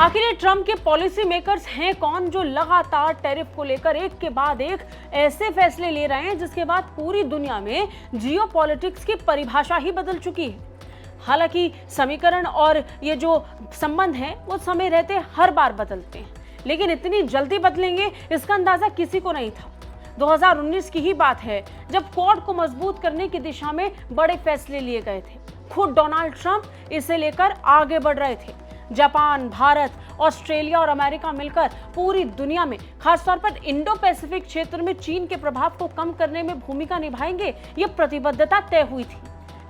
आखिर ये ट्रंप के पॉलिसी मेकर्स हैं कौन जो लगातार टैरिफ को लेकर एक के बाद एक ऐसे फैसले ले रहे हैं जिसके बाद पूरी दुनिया में जियोपॉलिटिक्स की परिभाषा ही बदल चुकी है। हालांकि समीकरण और ये जो संबंध हैं वो समय रहते हर बार बदलते हैं, लेकिन इतनी जल्दी बदलेंगे इसका अंदाजा किसी को नहीं था। 2019 की ही बात है जब क्वाड को मजबूत करने की दिशा में बड़े फैसले लिए गए थे। खुद डोनाल्ड ट्रंप इसे लेकर आगे बढ़ रहे थे। जापान, भारत, ऑस्ट्रेलिया और अमेरिका मिलकर पूरी दुनिया में खासतौर पर इंडो पैसिफिक क्षेत्र में चीन के प्रभाव को कम करने में भूमिका निभाएंगे, ये प्रतिबद्धता तय हुई थी।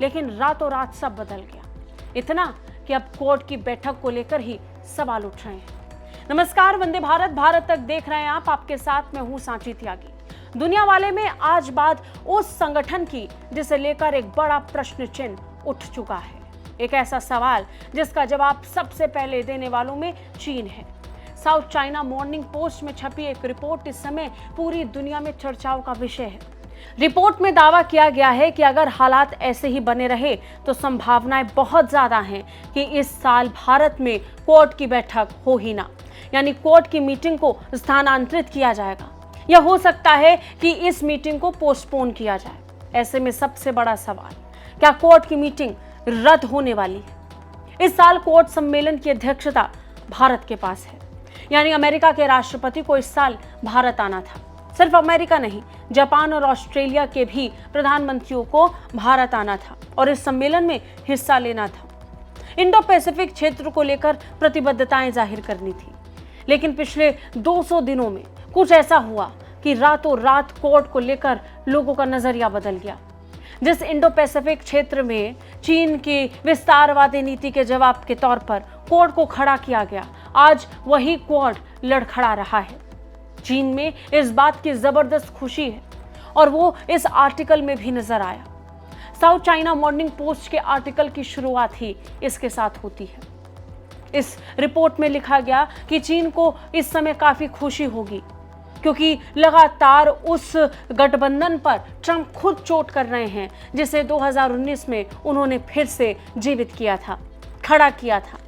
लेकिन रातों रात सब बदल गया, इतना कि अब क्वाड की बैठक को लेकर ही सवाल उठ रहे हैं। नमस्कार, वंदे भारत, भारत तक देख रहे हैं आप। आपके साथ मैं हूं सांची त्यागी। दुनिया वाले में आज बात उस संगठन की जिसे लेकर एक बड़ा प्रश्न चिन्ह उठ चुका है। एक ऐसा सवाल जिसका जवाब सबसे पहले देने वालों में चीन है। साउथ चाइना मॉर्निंग पोस्ट में छपी एक रिपोर्ट इस समय पूरी दुनिया में चर्चाओं का विषय है। रिपोर्ट में दावा किया गया है कि अगर हालात ऐसे ही बने रहे तो संभावनाएं बहुत ज्यादा हैं कि इस साल भारत में क्वाड की बैठक हो ही ना, यानी क्वाड की मीटिंग को स्थानांतरित किया जाएगा या हो सकता है कि इस मीटिंग को पोस्टपोन किया जाए। ऐसे में सबसे बड़ा सवाल, क्या क्वाड की मीटिंग रद्द होने वाली है? इस साल क्वाड सम्मेलन की अध्यक्षता भारत के पास है, यानी अमेरिका के राष्ट्रपति को इस साल भारत आना था। सिर्फ अमेरिका नहीं, जापान और ऑस्ट्रेलिया के भी प्रधानमंत्रियों को भारत आना था और इस सम्मेलन में हिस्सा लेना था। इंडो पैसिफिक क्षेत्र को लेकर प्रतिबद्धताएं जाहिर करनी थी। लेकिन पिछले 200 दिनों में कुछ ऐसा हुआ कि रातों रात क्वाड को लेकर लोगों का नजरिया बदल गया। जिस इंडो पैसिफिक क्षेत्र में चीन की विस्तारवादी नीति के जवाब के तौर पर क्वाड को खड़ा किया गया, आज वही क्वाड लड़खड़ा रहा है। चीन में इस बात की जबरदस्त खुशी है और वो इस आर्टिकल में भी नजर आया। साउथ चाइना मॉर्निंग पोस्ट के आर्टिकल की शुरुआत ही इसके साथ होती है। इस रिपोर्ट में लिखा गया कि चीन को इस समय काफी खुशी होगी क्योंकि लगातार उस गठबंधन पर ट्रंप खुद चोट कर रहे हैं जिसे 2019 में उन्होंने फिर से जीवित किया था, खड़ा किया था।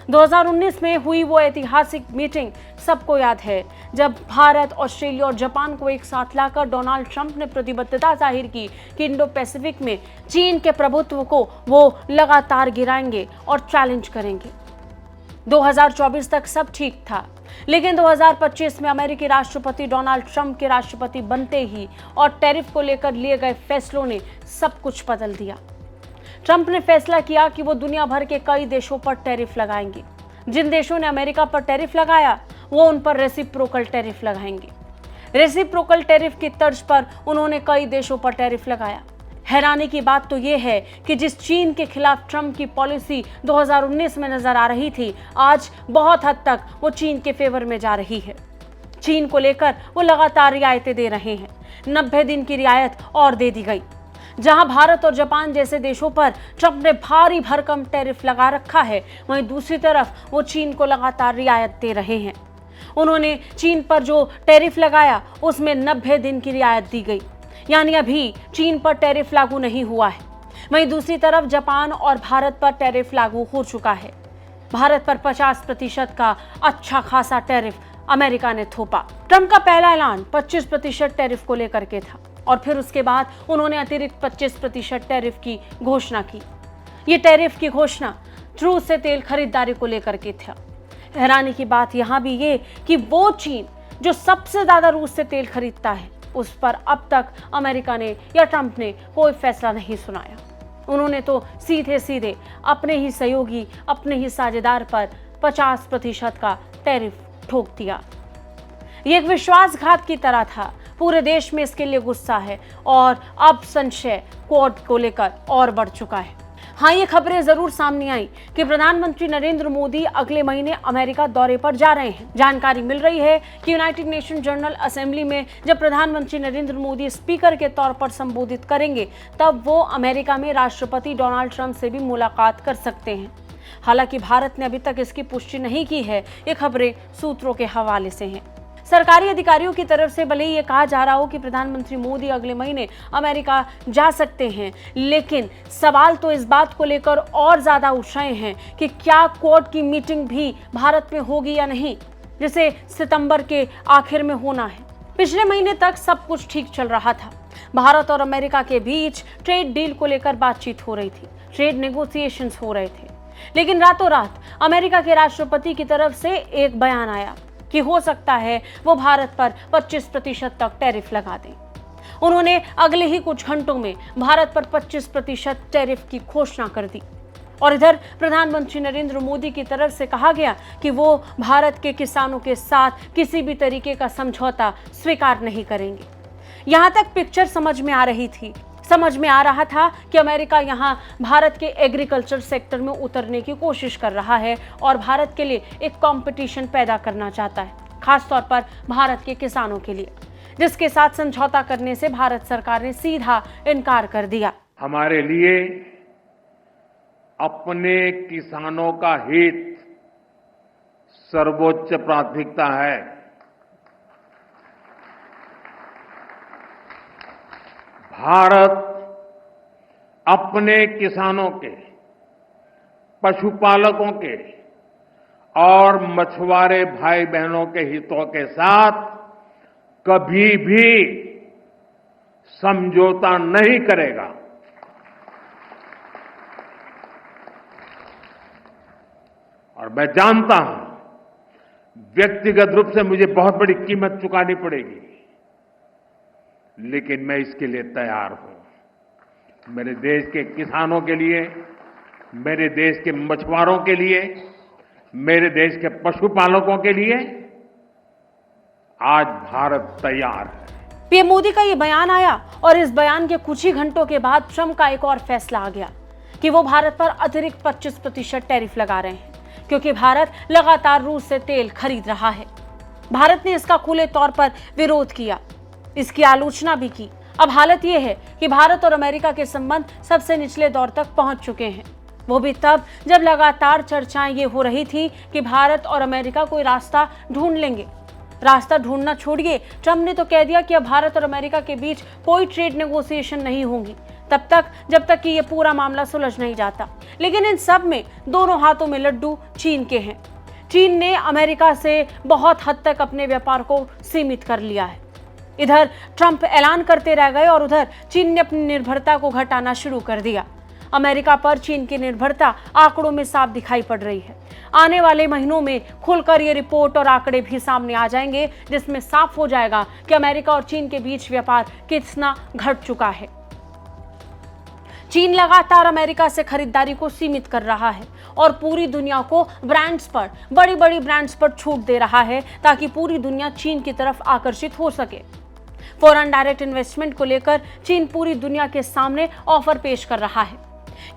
2019 में हुई वो ऐतिहासिक मीटिंग सबको याद है जब भारत, ऑस्ट्रेलिया और जापान को एक साथ लाकर डोनाल्ड ट्रंप ने प्रतिबद्धता जाहिर की कि इंडो पैसिफिक में चीन के प्रभुत्व को वो लगातार गिराएंगे और चैलेंज करेंगे। 2024 तक सब ठीक था, लेकिन 2025 में अमेरिकी राष्ट्रपति डोनाल्ड ट्रंप के राष्ट्रपति बनते ही और टैरिफ को लेकर लिए गए फैसलों ने सब कुछ बदल दिया। ट्रंप ने फैसला किया कि वो दुनिया भर के कई देशों पर टैरिफ लगाएंगे। जिन देशों ने अमेरिका पर टैरिफ लगाया वो उन पर रेसिप्रोकल टैरिफ लगाएंगे। रेसिप्रोकल टैरिफ की तर्ज पर उन्होंने कई देशों पर टैरिफ लगाया। हैरानी की बात तो ये है कि जिस चीन के खिलाफ ट्रंप की पॉलिसी 2019 में नजर आ रही थी, आज बहुत हद तक वो चीन के फेवर में जा रही है। चीन को लेकर वो लगातार रियायतें दे रहे हैं। 90 दिन की रियायत और दे दी गई। जहां भारत और जापान जैसे देशों पर ट्रंप ने भारी भरकम टैरिफ लगा रखा है, वहीं दूसरी तरफ वो चीन को लगातार रियायत दे रहे हैं। उन्होंने चीन पर जो टैरिफ लगाया उसमें 90 दिन की रियायत दी गई, यानी अभी चीन पर टैरिफ लागू नहीं हुआ है। वहीं दूसरी तरफ जापान और भारत पर टैरिफ लागू हो चुका है। भारत पर 50% का अच्छा खासा टैरिफ अमेरिका ने थोपा। ट्रंप का पहला ऐलान 25% टैरिफ को लेकर के था और फिर उसके बाद उन्होंने अतिरिक्त 25% टैरिफ की घोषणा की। ये टैरिफ की घोषणा रूस से तेल खरीदारी को लेकर के था। हैरानी की बात यहाँ भी ये कि वो चीन जो सबसे ज्यादा रूस से तेल खरीदता है, उस पर अब तक अमेरिका ने या ट्रंप ने कोई फैसला नहीं सुनाया। उन्होंने तो सीधे सीधे अपने ही सहयोगी, अपने ही साझेदार पर 50% का टैरिफ ठोक दिया। ये एक विश्वासघात की तरह था। पूरे देश में इसके लिए गुस्सा है और अब संशय क्वाड को लेकर और बढ़ चुका है। हाँ, ये खबरें जरूर सामने आई कि प्रधानमंत्री नरेंद्र मोदी अगले महीने अमेरिका दौरे पर जा रहे हैं। जानकारी मिल रही है कि यूनाइटेड नेशन जनरल असेंबली में जब प्रधानमंत्री नरेंद्र मोदी स्पीकर के तौर पर संबोधित करेंगे, तब वो अमेरिका में राष्ट्रपति डोनाल्ड ट्रंप से भी मुलाकात कर सकते हैं। हालांकि भारत ने अभी तक इसकी पुष्टि नहीं की है। ये खबरें सूत्रों के हवाले से हैं। सरकारी अधिकारियों की तरफ से भले ही ये कहा जा रहा हो कि प्रधानमंत्री मोदी अगले महीने अमेरिका जा सकते हैं, लेकिन सवाल तो इस बात को लेकर और ज्यादा उठ रहे हैं कि क्या क्वाड की मीटिंग भी भारत में होगी या नहीं, जिसे सितंबर के आखिर में होना है। पिछले महीने तक सब कुछ ठीक चल रहा था। भारत और अमेरिका के बीच ट्रेड डील को लेकर बातचीत हो रही थी, ट्रेड नेगोशिएशंस हो रहे थे, लेकिन रातों रात अमेरिका के राष्ट्रपति की तरफ से एक बयान आया कि हो सकता है वो भारत पर 25% तक टैरिफ लगा दें। उन्होंने अगले ही कुछ घंटों में भारत पर 25% टैरिफ की घोषणा कर दी। और इधर प्रधानमंत्री नरेंद्र मोदी की तरफ से कहा गया कि वो भारत के किसानों के साथ किसी भी तरीके का समझौता स्वीकार नहीं करेंगे। यहां तक पिक्चर समझ में आ रही थी, समझ में आ रहा था कि अमेरिका यहां भारत के एग्रीकल्चर सेक्टर में उतरने की कोशिश कर रहा है और भारत के लिए एक कंपटीशन पैदा करना चाहता है, खासतौर पर भारत के किसानों के लिए, जिसके साथ समझौता करने से भारत सरकार ने सीधा इनकार कर दिया। हमारे लिए अपने किसानों का हित सर्वोच्च प्राथमिकता है। भारत अपने किसानों के, पशुपालकों के और मछुआरे भाई बहनों के हितों के साथ कभी भी समझौता नहीं करेगा। और मैं जानता हूं व्यक्तिगत रूप से मुझे बहुत बड़ी कीमत चुकानी पड़ेगी, लेकिन मैं इसके लिए तैयार हूं। मेरे देश के किसानों के लिए, मेरे देश के मछुआरों के लिए, मेरे देश के पशुपालकों के लिए आज भारत तैयार है। पीएम मोदी का ये बयान आया और इस बयान के कुछ ही घंटों के बाद ट्रंप का एक और फैसला आ गया कि वो भारत पर अतिरिक्त 25% टैरिफ लगा रहे हैं, क्योंकि भारत लगातार रूस से तेल खरीद रहा है। भारत ने इसका खुले तौर पर विरोध किया, इसकी आलोचना भी की। अब हालत यह है कि भारत और अमेरिका के संबंध सबसे निचले दौर तक पहुंच चुके हैं, वो भी तब जब लगातार चर्चाएं ये हो रही थी कि भारत और अमेरिका कोई रास्ता ढूंढ लेंगे। रास्ता ढूंढना छोड़िए, ट्रंप ने तो कह दिया कि अब भारत और अमेरिका के बीच कोई ट्रेड नेगोशिएशन नहीं होंगी तब तक जब तक कि ये पूरा मामला सुलझ नहीं जाता। लेकिन इन सब में दोनों हाथों में लड्डू चीन के हैं। चीन ने अमेरिका से बहुत हद तक अपने व्यापार को सीमित कर लिया है। इधर ट्रंप ऐलान करते रह गए और उधर चीन ने अपनी निर्भरता को घटाना शुरू कर दिया। अमेरिका पर चीन की निर्भरता आंकड़ों में साफ दिखाई पड़ रही है। आने वाले महीनों में खुलकर ये रिपोर्ट और आंकड़े भी सामने आ जाएंगे, जिसमें साफ हो जाएगा कि अमेरिका और चीन के बीच व्यापार कितना घट चुका है। चीन लगातार अमेरिका से खरीदारी को सीमित कर रहा है और पूरी दुनिया को ब्रांड्स पर, बड़ी बड़ी ब्रांड्स पर छूट दे रहा है ताकि पूरी दुनिया चीन की तरफ आकर्षित हो सके। फॉरेन डायरेक्ट इन्वेस्टमेंट को लेकर चीन पूरी दुनिया के सामने ऑफर पेश कर रहा है,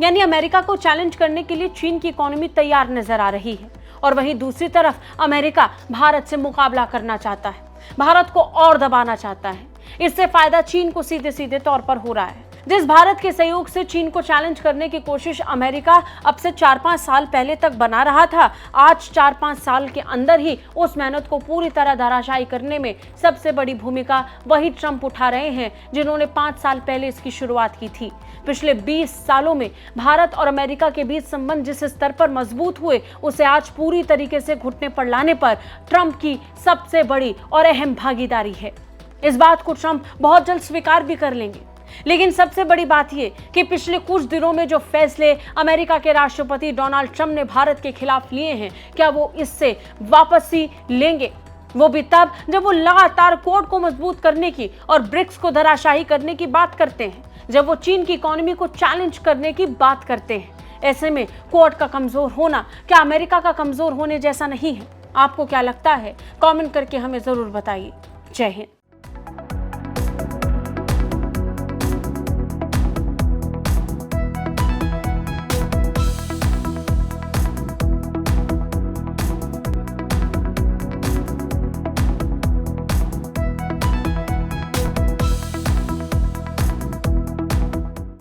यानी अमेरिका को चैलेंज करने के लिए चीन की इकोनॉमी तैयार नजर आ रही है। और वहीं दूसरी तरफ अमेरिका भारत से मुकाबला करना चाहता है, भारत को और दबाना चाहता है। इससे फायदा चीन को सीधे सीधे तौर पर हो रहा है। जिस भारत के सहयोग से चीन को चैलेंज करने की कोशिश अमेरिका अब से 4-5 साल पहले तक बना रहा था, आज 4-5 साल के अंदर ही उस मेहनत को पूरी तरह धराशायी करने में सबसे बड़ी भूमिका वही ट्रंप उठा रहे हैं, जिन्होंने 5 साल पहले इसकी शुरुआत की थी। पिछले 20 सालों में भारत और अमेरिका के बीच संबंध जिस स्तर पर मजबूत हुए, उसे आज पूरी तरीके से घुटने पर लाने पर ट्रंप की सबसे बड़ी और अहम भागीदारी है। इस बात को ट्रंप बहुत जल्द स्वीकार भी कर लेंगे। लेकिन सबसे बड़ी बात यह कि पिछले कुछ दिनों में जो फैसले अमेरिका के राष्ट्रपति डोनाल्ड ट्रंप ने भारत के खिलाफ लिए हैं, क्या वो इससे वापसी लेंगे? वो भी तब जब वो लगातार क्वाड को मजबूत करने की और ब्रिक्स को धराशायी करने की बात करते हैं, जब वो चीन की इकोनॉमी को चैलेंज करने की बात करते हैं। ऐसे में क्वाड का कमजोर होना क्या अमेरिका का कमजोर होने जैसा नहीं है? आपको क्या लगता है? कमेंट करके हमें जरूर बताइए। जय हिंद।